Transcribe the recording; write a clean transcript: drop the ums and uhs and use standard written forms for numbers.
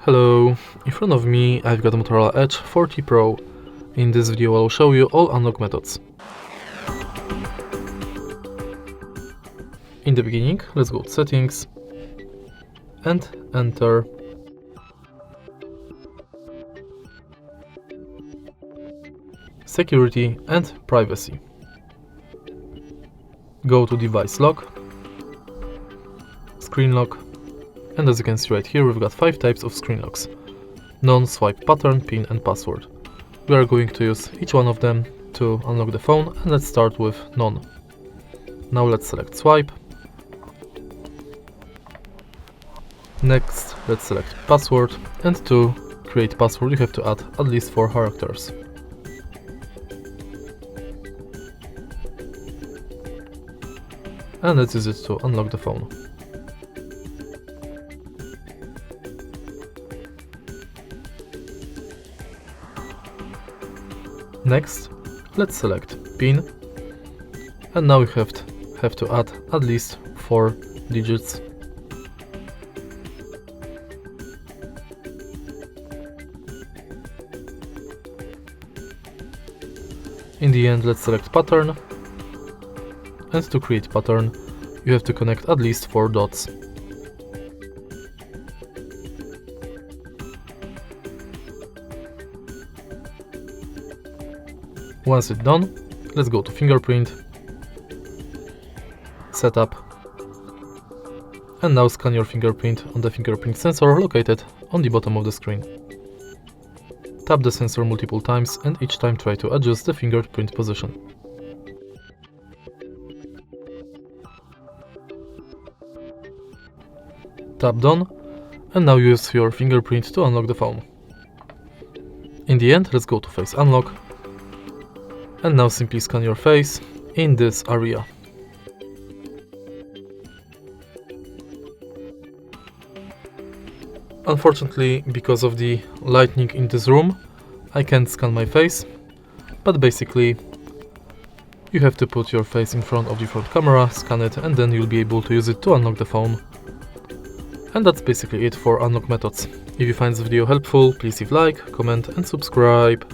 Hello, in front of me I've got a Motorola Edge 40 Pro. In this video I'll show you all unlock methods. In the beginning, let's go to settings and enter security and privacy. Go to device lock, screen lock, and as you can see right here, we've got 5 types of screen locks: non-swipe, pattern, pin and password. We are going to use each one of them to unlock the phone, and let's start with non. Now let's select swipe. Next, let's select password, and to create password you have to add at least 4 characters. And let's use it to unlock the phone. Next, let's select PIN, and now we have to add at least 4 digits. In the end, let's select pattern, and to create pattern you have to connect at least 4 dots. Once it's done, let's go to Fingerprint, Setup, and now scan your fingerprint on the fingerprint sensor located on the bottom of the screen. Tap the sensor multiple times and each time try to adjust the fingerprint position. Tap done, and now use your fingerprint to unlock the phone. In the end, let's go to Face Unlock, and now simply scan your face in this area. Unfortunately, because of the lighting in this room, I can't scan my face, but basically you have to put your face in front of the front camera, scan it, and then you'll be able to use it to unlock the phone. And that's basically it for unlock methods. If you find this video helpful, please leave a like, comment and subscribe.